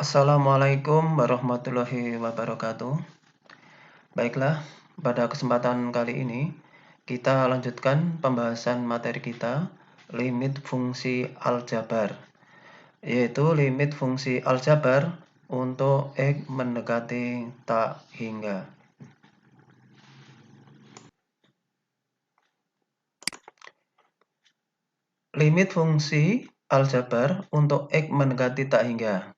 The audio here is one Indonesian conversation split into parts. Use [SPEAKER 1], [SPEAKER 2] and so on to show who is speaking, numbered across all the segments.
[SPEAKER 1] Assalamualaikum warahmatullahi wabarakatuh. Baiklah, pada kesempatan kali ini kita lanjutkan pembahasan materi kita limit fungsi aljabar, yaitu limit fungsi aljabar untuk X mendekati tak hingga. Limit fungsi aljabar untuk X mendekati tak hingga.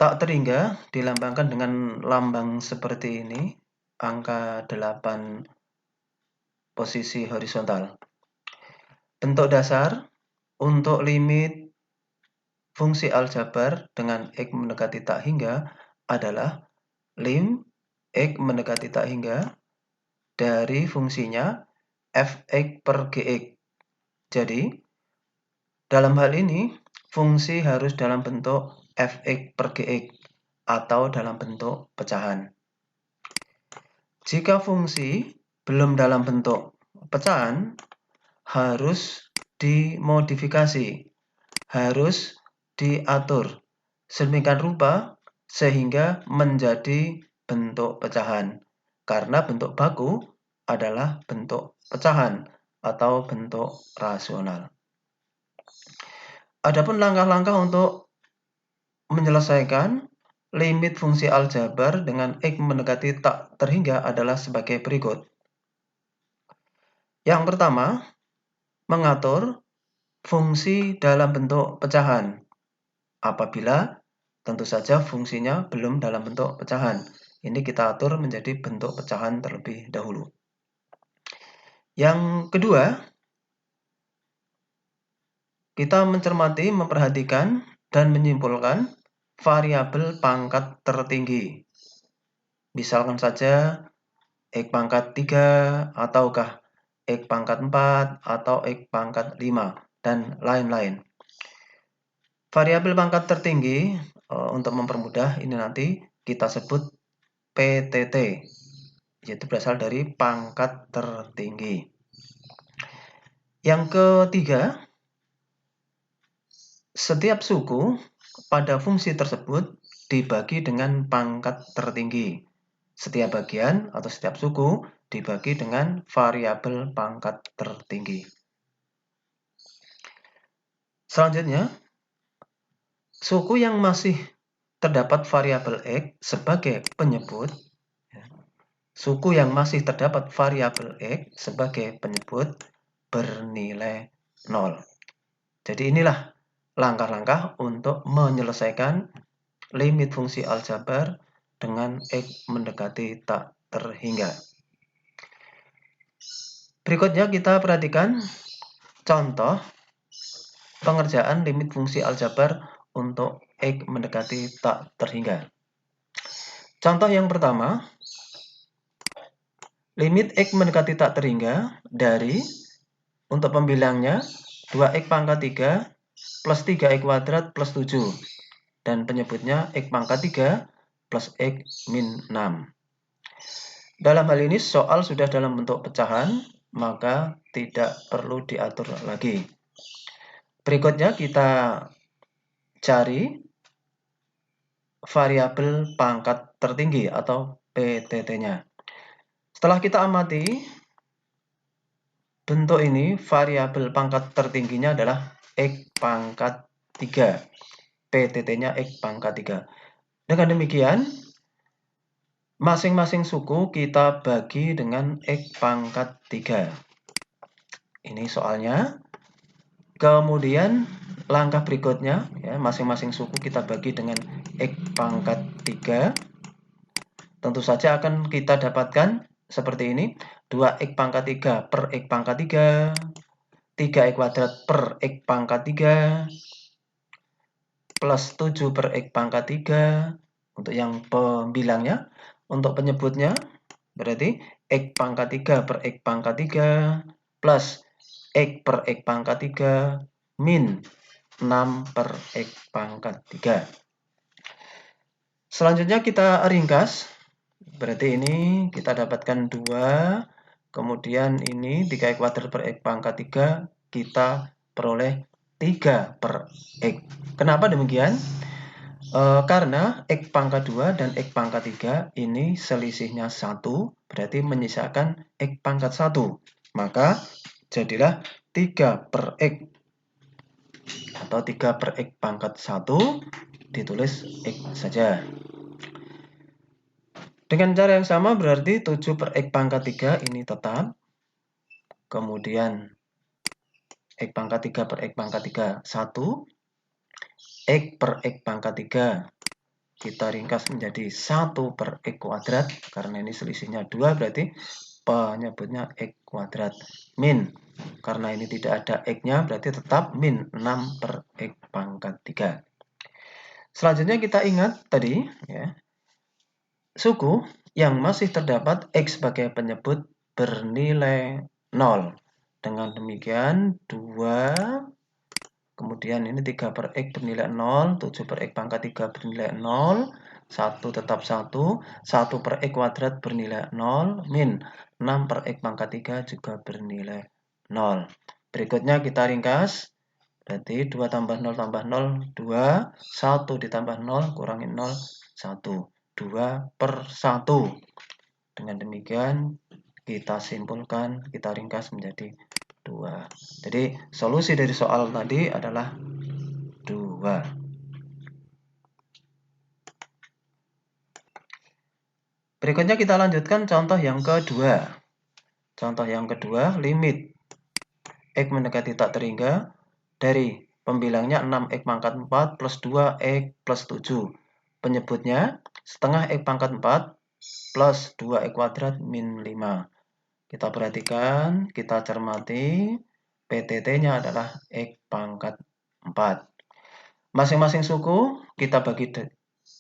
[SPEAKER 1] Tak terhingga dilambangkan dengan lambang seperti ini, angka 8 posisi horizontal. Bentuk dasar untuk limit fungsi aljabar dengan X mendekati tak hingga adalah lim X mendekati tak hingga dari fungsinya fx per gx. Jadi, dalam hal ini, fungsi harus dalam bentuk fx per gx atau dalam bentuk pecahan. Jika fungsi belum dalam bentuk pecahan, harus dimodifikasi, harus diatur sedemikian rupa sehingga menjadi bentuk pecahan. Karena bentuk baku adalah bentuk pecahan atau bentuk rasional. Adapun langkah-langkah untuk menyelesaikan limit fungsi aljabar dengan X mendekati tak terhingga adalah sebagai berikut. Yang pertama, mengatur fungsi dalam bentuk pecahan. Apabila tentu saja fungsinya belum dalam bentuk pecahan. Ini kita atur menjadi bentuk pecahan terlebih dahulu. Yang kedua, kita mencermati, memperhatikan, dan menyimpulkan variabel pangkat tertinggi. Misalkan saja X pangkat 3, ataukah X pangkat 4, atau X pangkat 5, dan lain-lain. Variabel pangkat tertinggi, untuk mempermudah ini nanti kita sebut PTT, yaitu berasal dari pangkat tertinggi. Yang ketiga, setiap suku pada fungsi tersebut dibagi dengan pangkat tertinggi. Setiap bagian atau setiap suku dibagi dengan variabel pangkat tertinggi. Selanjutnya, suku yang masih terdapat variabel X sebagai penyebut, suku yang masih terdapat variabel X sebagai penyebut bernilai 0. Jadi inilah langkah-langkah untuk menyelesaikan limit fungsi aljabar dengan X mendekati tak terhingga. Berikutnya kita perhatikan contoh pengerjaan limit fungsi aljabar untuk X mendekati tak terhingga. Contoh yang pertama, limit X mendekati tak terhingga dari, untuk pembilangnya, 2x pangkat 3 plus 3x kuadrat plus 7. Dan penyebutnya X pangkat 3 plus X min 6. Dalam hal ini soal sudah dalam bentuk pecahan, maka tidak perlu diatur lagi. Berikutnya kita cari variabel pangkat tertinggi atau PTT-nya. Setelah kita amati bentuk ini, variabel pangkat tertingginya adalah X pangkat 3. PTT-nya X pangkat 3. Dengan demikian, masing-masing suku kita bagi dengan X pangkat 3. Ini soalnya. Kemudian langkah berikutnya, ya, masing-masing suku kita bagi dengan X pangkat 3. Tentu saja akan kita dapatkan seperti ini. 2x pangkat 3 per x pangkat 3. 3x kuadrat per x pangkat 3. Plus 7 per x pangkat 3. Untuk yang pembilangnya. Untuk penyebutnya, berarti x pangkat 3 per x pangkat 3. Plus x per x pangkat 3 min 6 per x pangkat 3. Selanjutnya kita ringkas. Berarti ini kita dapatkan 2. Kemudian ini 3x kuadrat per x pangkat 3. Kita peroleh 3 per x. Kenapa demikian? Karena X pangkat 2 dan X pangkat 3 ini selisihnya 1, berarti menyisakan X pangkat 1. Maka jadilah 3 per X atau 3 per X pangkat 1 ditulis X saja. Dengan cara yang sama berarti 7 per X pangkat 3 ini tetap. Kemudian X pangkat 3 per X pangkat 3 1. X per X pangkat 3 kita ringkas menjadi 1 per X kuadrat. Karena ini selisihnya 2 berarti penyebutnya X kuadrat. Min, karena ini tidak ada X-nya berarti tetap min 6 per X pangkat 3. Selanjutnya kita ingat tadi ya, suku yang masih terdapat X sebagai penyebut bernilai 0. Dengan demikian 2, kemudian ini 3 per X bernilai 0, 7 per X pangkat 3 bernilai 0, 1 tetap 1, 1 per X kuadrat bernilai 0, min 6 per X pangkat 3 juga bernilai 0. Berikutnya kita ringkas, berarti 2 tambah 0 tambah 0, 2, 1 ditambah 0 kurangi 0, 1, 2 per 1. Dengan demikian kita simpulkan, kita ringkas menjadi 2. Jadi solusi dari soal tadi adalah 2. Berikutnya kita lanjutkan contoh yang kedua. Contoh yang kedua, limit X mendekati tak terhingga dari pembilangnya 6X pangkat 4 plus 2X plus 7. Penyebutnya setengah X pangkat 4 plus 2X kuadrat min 5. Kita perhatikan, kita cermati, PTT-nya adalah X pangkat 4. Masing-masing suku kita bagi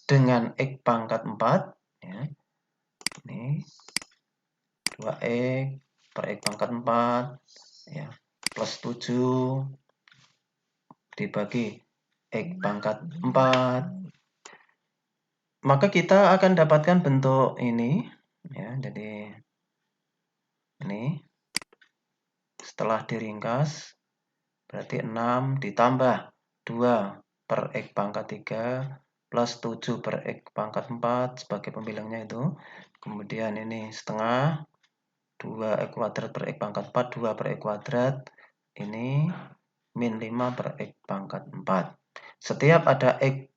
[SPEAKER 1] dengan X pangkat 4. Ya. Ini 2X per X pangkat 4 ya, plus 7 dibagi X pangkat 4. Maka kita akan dapatkan bentuk ini ya, jadi ini setelah diringkas berarti 6 ditambah 2 per X pangkat 3 plus 7 per X pangkat 4 sebagai pembilangnya itu. Kemudian ini setengah 2X kuadrat per X pangkat 4, 2 per X kuadrat. Ini min 5 per X pangkat 4. Setiap ada X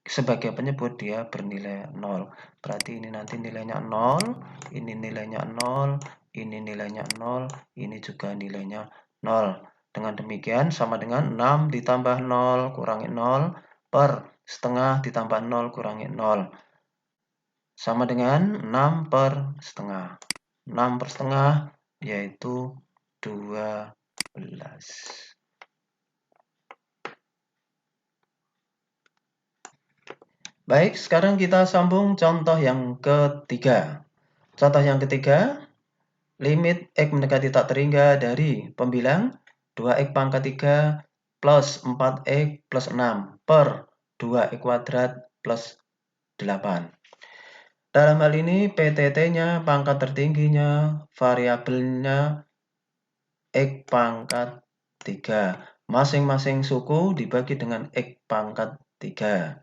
[SPEAKER 1] sebagai penyebut dia bernilai 0. Berarti ini nanti nilainya 0, ini nilainya 0, ini nilainya 0, ini juga nilainya 0. Dengan demikian sama dengan 6 ditambah 0 kurangi 0 per setengah ditambah 0 kurangi 0. Sama dengan 6 per setengah. 6 per setengah yaitu 12. Baik, sekarang kita sambung contoh yang ketiga. Contoh yang ketiga, limit X mendekati tak terhingga dari pembilang 2X pangkat 3 plus 4X plus 6 per 2X kuadrat plus 8. Dalam hal ini PTT-nya, pangkat tertingginya, variabelnya X pangkat 3. Masing-masing suku dibagi dengan X pangkat 3.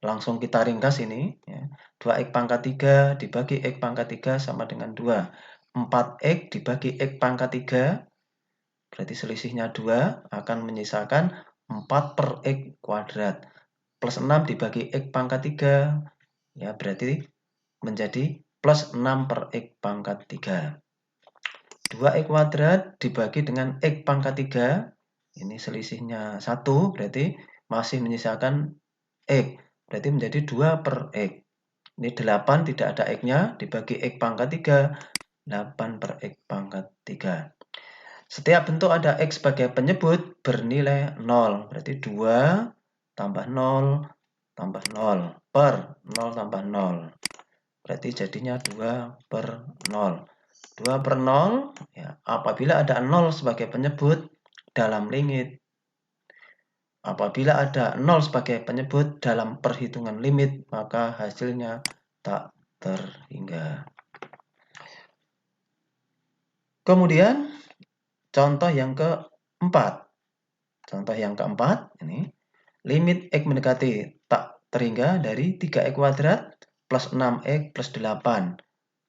[SPEAKER 1] Langsung kita ringkas ini. Ya. 2X pangkat 3 dibagi X pangkat 3 sama dengan 2. 4X dibagi X pangkat 3. Berarti selisihnya 2 akan menyisakan 4 per X kuadrat. Plus 6 dibagi X pangkat 3. Ya, berarti menjadi plus 6 per X pangkat 3. 2X kuadrat dibagi dengan X pangkat 3. Ini selisihnya 1. Berarti masih menyisakan X. Berarti menjadi 2 per X. Ini 8 tidak ada X-nya, dibagi X pangkat 3, 8 per X pangkat 3. Setiap bentuk ada X sebagai penyebut bernilai 0. Berarti 2 tambah 0 tambah 0 per 0 tambah 0. Berarti jadinya 2 per 0. 2 per 0, ya, apabila ada 0 sebagai penyebut dalam limit. Apabila ada 0 sebagai penyebut dalam perhitungan limit, maka hasilnya tak terhingga. Kemudian, contoh yang keempat. Contoh yang keempat, ini limit X mendekati tak terhingga dari 3x kuadrat plus 6x plus 8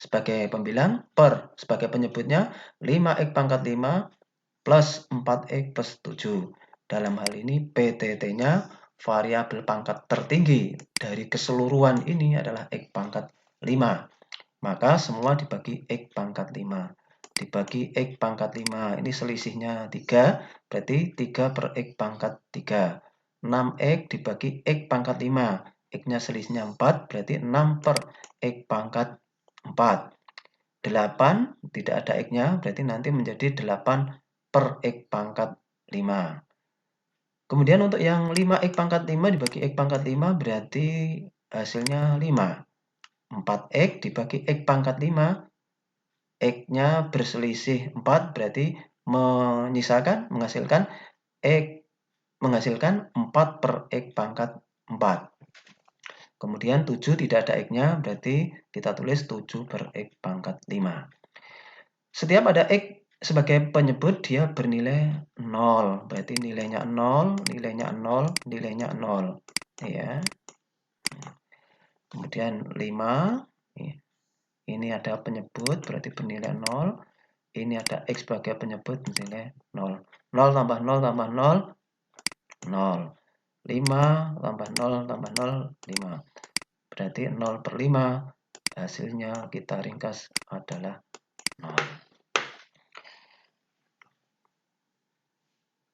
[SPEAKER 1] sebagai pembilang per sebagai penyebutnya 5x pangkat 5 plus 4x plus 7. Dalam hal ini PTT-nya variabel pangkat tertinggi dari keseluruhan ini adalah x pangkat 5. Maka semua dibagi x pangkat 5. Dibagi x pangkat 5. Ini selisihnya 3, berarti 3 per x pangkat 3. 6x dibagi x pangkat 5. X-nya selisihnya 4, berarti 6 per x pangkat 4. 8, tidak ada x-nya, berarti nanti menjadi 8 per x pangkat 5. Kemudian untuk yang 5x pangkat 5 dibagi x pangkat 5 berarti hasilnya 5. 4x dibagi x pangkat 5, x-nya berselisih 4 berarti menghasilkan x 4 per x pangkat 4. Kemudian 7 tidak ada x-nya berarti kita tulis 7 per x pangkat 5. Setiap ada x sebagai penyebut dia bernilai 0. Berarti nilainya 0, nilainya 0, nilainya 0. Ya. Kemudian 5. Ini ada penyebut berarti bernilai 0. Ini ada x sebagai penyebut bernilai 0. 0 tambah 0 tambah 0, 0. 5 tambah 0 tambah 0, 5. Berarti 0 per 5. Hasilnya kita ringkas adalah 0.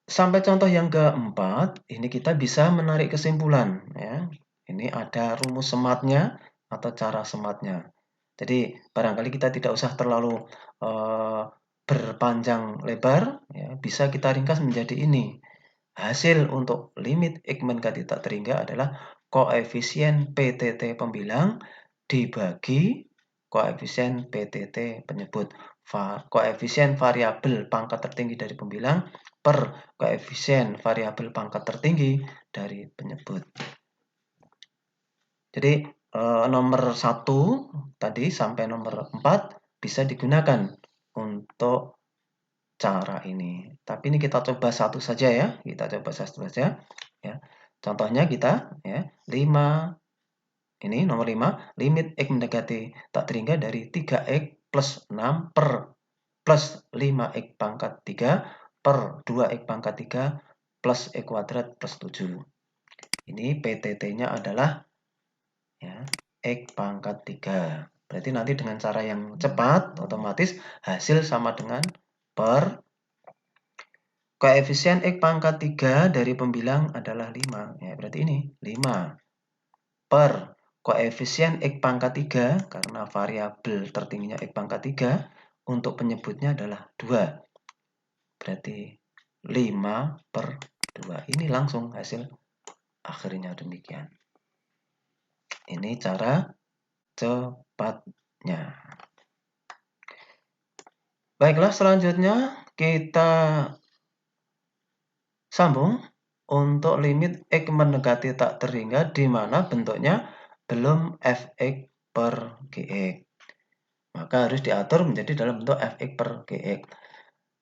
[SPEAKER 1] Sampai contoh yang keempat, ini kita bisa menarik kesimpulan. Ya. Ini ada rumus sematnya atau cara sematnya. Jadi barangkali kita tidak usah terlalu berpanjang lebar, ya, bisa kita ringkas menjadi ini. Hasil untuk limit x mendekati tak terhingga adalah koefisien PTT pembilang dibagi koefisien PTT penyebut. Koefisien variabel pangkat tertinggi dari pembilang per koefisien variabel pangkat tertinggi dari penyebut. Jadi nomor 1 tadi sampai nomor 4 bisa digunakan untuk cara ini. Tapi ini kita coba satu saja ya. Kita coba satu saja ya. Contohnya kita ya 5 ini nomor 5, limit x mendekati tak terhingga dari 3x plus 6 per plus 5x pangkat 3 per 2x pangkat 3 plus x kuadrat plus 7. Ini PTT-nya adalah ya, x pangkat 3. Berarti nanti dengan cara yang cepat, otomatis hasil sama dengan per koefisien x pangkat 3 dari pembilang adalah 5. Ya, berarti ini 5 per koefisien x pangkat 3 karena variabel tertingginya x pangkat 3 untuk penyebutnya adalah 2. Berarti 5 per 2. Ini langsung hasil akhirnya demikian. Ini cara cepatnya. Baiklah, selanjutnya kita sambung untuk limit x mendekati tak terhingga di mana bentuknya belum fx per gx. Maka harus diatur menjadi dalam bentuk fx per gx.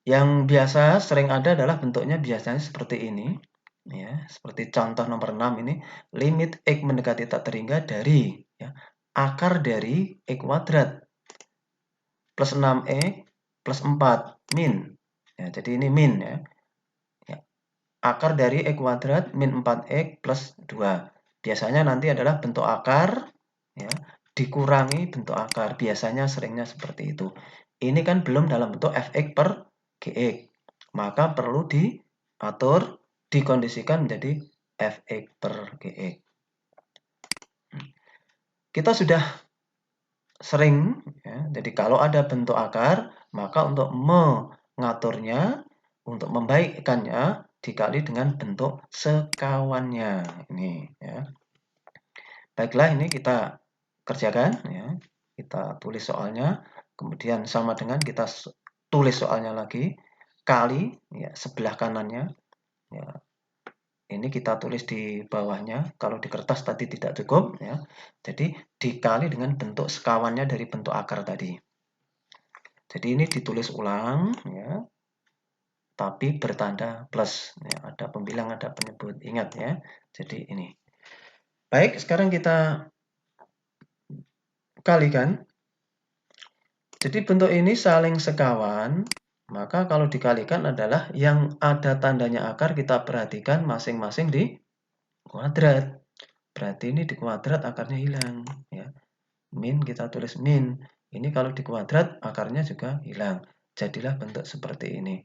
[SPEAKER 1] Yang biasa sering ada adalah bentuknya biasanya seperti ini. Ya, seperti contoh nomor 6 ini, limit x mendekati tak terhingga dari ya, akar dari x kuadrat plus 6x plus 4 min. Ya, jadi ini min ya. Akar dari x kuadrat min 4x plus 2. Biasanya nanti adalah bentuk akar ya, dikurangi bentuk akar. Biasanya seringnya seperti itu. Ini kan belum dalam bentuk fx per gx. Maka perlu diatur, dikondisikan menjadi fx per gx. Kita sudah sering, ya, jadi kalau ada bentuk akar, maka untuk mengaturnya, untuk membaikkannya, dikali dengan bentuk sekawannya. Ini ya. Baiklah, ini kita kerjakan ya. Kita tulis soalnya, kemudian sama dengan kita tulis soalnya lagi kali ya sebelah kanannya. Ya. Ini kita tulis di bawahnya. Kalau di kertas tadi tidak cukup ya. Jadi dikali dengan bentuk sekawannya dari bentuk akar tadi. Jadi ini ditulis ulang ya. Tapi bertanda plus ya, ada pembilang, ada penyebut, ingat ya. Jadi ini Baik, sekarang kita kalikan. Jadi bentuk ini saling sekawan, maka kalau dikalikan adalah yang ada tandanya akar kita perhatikan masing-masing di kuadrat. Berarti ini di kuadrat akarnya hilang. Ya. Min kita tulis min. Ini kalau di kuadrat akarnya juga hilang. Jadilah bentuk seperti ini.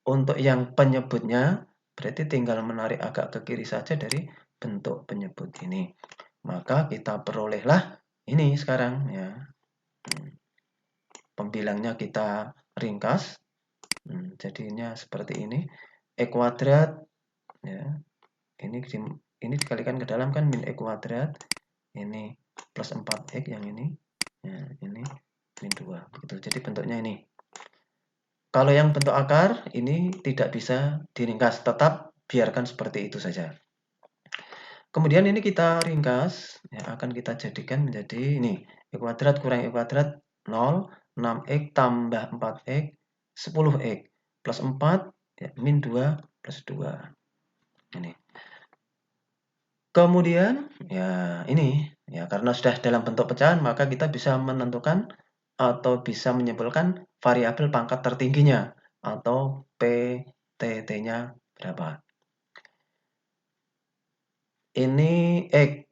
[SPEAKER 1] Untuk yang penyebutnya, berarti tinggal menarik agak ke kiri saja dari bentuk penyebut ini. Maka kita perolehlah ini sekarang. Ya. Pembilangnya kita ringkas. Jadinya seperti ini. E kuadrat. Ya. Ini dikalikan ke dalam kan min E kuadrat. Ini plus 4X yang ini. Ya, ini min 2. Begitu. Jadi bentuknya ini. Kalau yang bentuk akar, ini tidak bisa diringkas. Tetap biarkan seperti itu saja. Kemudian ini kita ringkas. Ya, akan kita jadikan menjadi ini. E kuadrat kurang E kuadrat 0. 6X tambah 4X 10X. Plus 4 ya, min 2 plus 2. Ini. Kemudian ya ini ya karena sudah dalam bentuk pecahan maka kita bisa menentukan atau bisa menyimpulkan variabel pangkat tertingginya atau PTT-nya berapa. Ini X.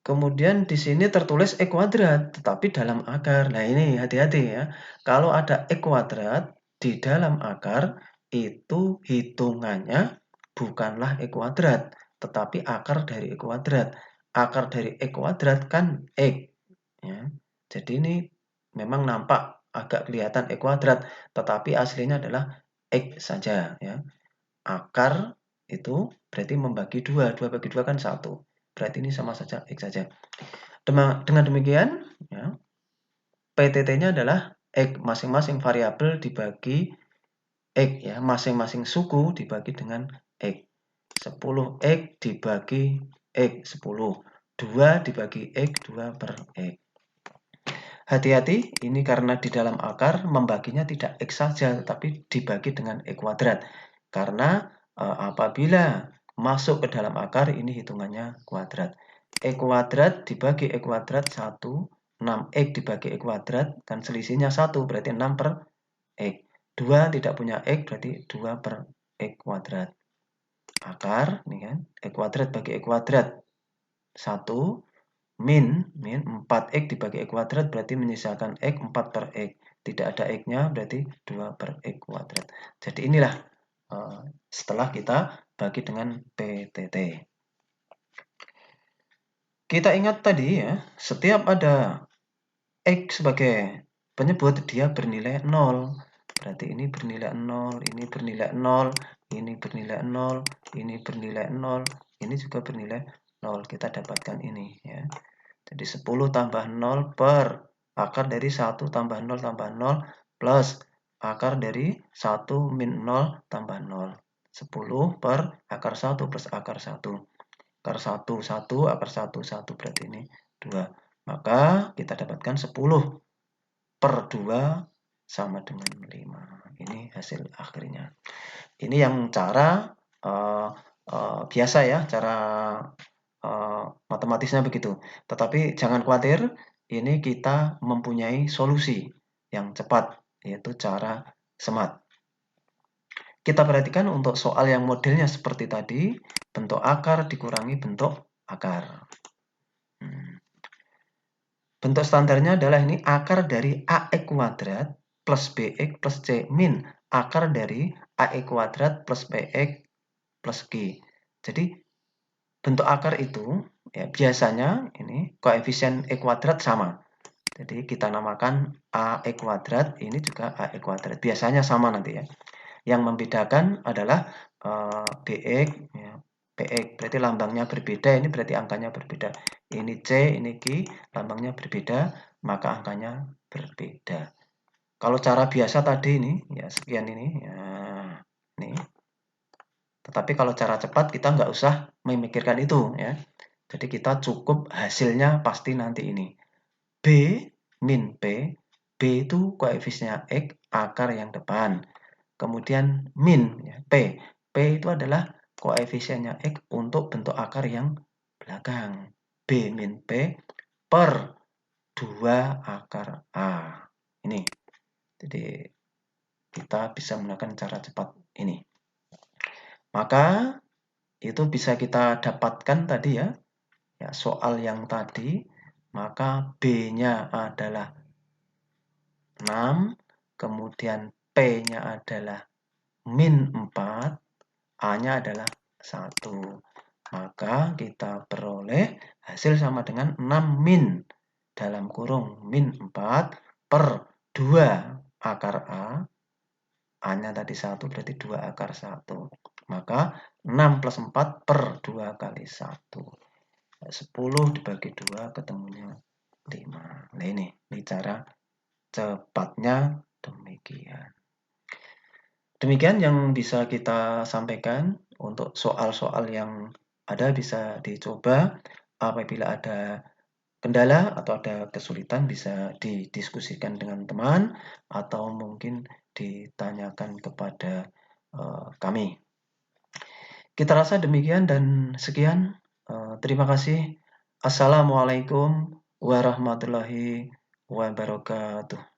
[SPEAKER 1] Kemudian di sini tertulis X kuadrat tetapi dalam akar. Nah, ini hati-hati ya. Kalau ada X kuadrat di dalam akar itu hitungannya bukanlah X kuadrat tetapi akar dari X kuadrat. Akar dari X kuadrat kan X. Ya. Jadi ini memang nampak agak kelihatan X kuadrat, tetapi aslinya adalah X saja. Ya. Akar itu berarti membagi 2. 2 bagi 2 kan 1. Berarti ini sama saja X saja. Dengan demikian, ya, PTT-nya adalah X. Masing-masing variabel dibagi X. Ya, masing-masing suku dibagi dengan X. 10X dibagi X 10. 2 dibagi X 2 per X. Hati-hati, ini karena di dalam akar membaginya tidak X saja, tetapi dibagi dengan X kuadrat. Karena apabila masuk ke dalam akar, ini hitungannya kuadrat. X kuadrat dibagi X kuadrat 1, 6X dibagi X kuadrat, kan selisihnya 1, berarti 6 per X. 2 tidak punya X, berarti 2 per X kuadrat. Akar, ini kan, X kuadrat bagi X kuadrat 1, min 4X dibagi X kuadrat berarti menyisakan X 4 per X. Tidak ada X-nya berarti 2 per X kuadrat. Jadi inilah setelah kita bagi dengan PTT. Kita ingat tadi ya, setiap ada X sebagai penyebut dia bernilai 0. Berarti ini bernilai 0, ini bernilai 0, ini bernilai 0, ini bernilai 0, ini juga bernilai 0. Kita dapatkan ini ya. Jadi 10 tambah 0 per akar dari 1 tambah 0 tambah 0 plus akar dari 1 min 0 tambah 0. 10 per akar 1 plus akar 1. Akar 1, 1, akar 1, 1 berarti ini 2. Maka kita dapatkan 10 per 2 sama dengan 5. Ini hasil akhirnya. Ini yang cara biasa ya, cara matematisnya begitu. Tetapi jangan khawatir, ini kita mempunyai solusi yang cepat, yaitu cara SMAT. Kita perhatikan untuk soal yang modelnya seperti tadi, bentuk akar dikurangi bentuk akar. Bentuk standarnya adalah ini akar dari AX kuadrat plus BX plus C min akar dari AX kuadrat plus BX plus G. Jadi bentuk akar itu ya, biasanya ini koefisien E kuadrat sama. Jadi kita namakan AX kuadrat, ini juga AX kuadrat. Biasanya sama nanti ya. Yang membedakan adalah BX, ya, PX. Berarti lambangnya berbeda, ini berarti angkanya berbeda. Ini C, ini G, lambangnya berbeda, maka angkanya berbeda. Kalau cara biasa tadi ini, ya sekian ini, ya ini. Tetapi kalau cara cepat kita nggak usah memikirkan itu ya. Jadi kita cukup hasilnya pasti nanti ini. B min P, B itu koefisiennya X, akar yang depan. Kemudian min ya, P. P itu adalah koefisiennya X untuk bentuk akar yang belakang. B min P per 2 akar A. Ini. Jadi kita bisa menggunakan cara cepat ini. Maka itu bisa kita dapatkan tadi ya. Ya, soal yang tadi, maka B-nya adalah 6, kemudian P-nya adalah min 4, A-nya adalah 1. Maka kita peroleh hasil sama dengan 6 min dalam kurung min 4 per 2 akar A. A-nya tadi 1 berarti 2 akar 1. Maka 6 plus 4 per 2 kali 1. 10 dibagi 2 ketemunya 5. Nah ini cara cepatnya demikian. Demikian yang bisa kita sampaikan untuk soal-soal yang ada bisa dicoba. Apabila ada kendala atau ada kesulitan bisa didiskusikan dengan teman atau mungkin ditanyakan kepada kami. Kita rasa demikian dan sekian. Terima kasih. Assalamualaikum warahmatullahi wabarakatuh.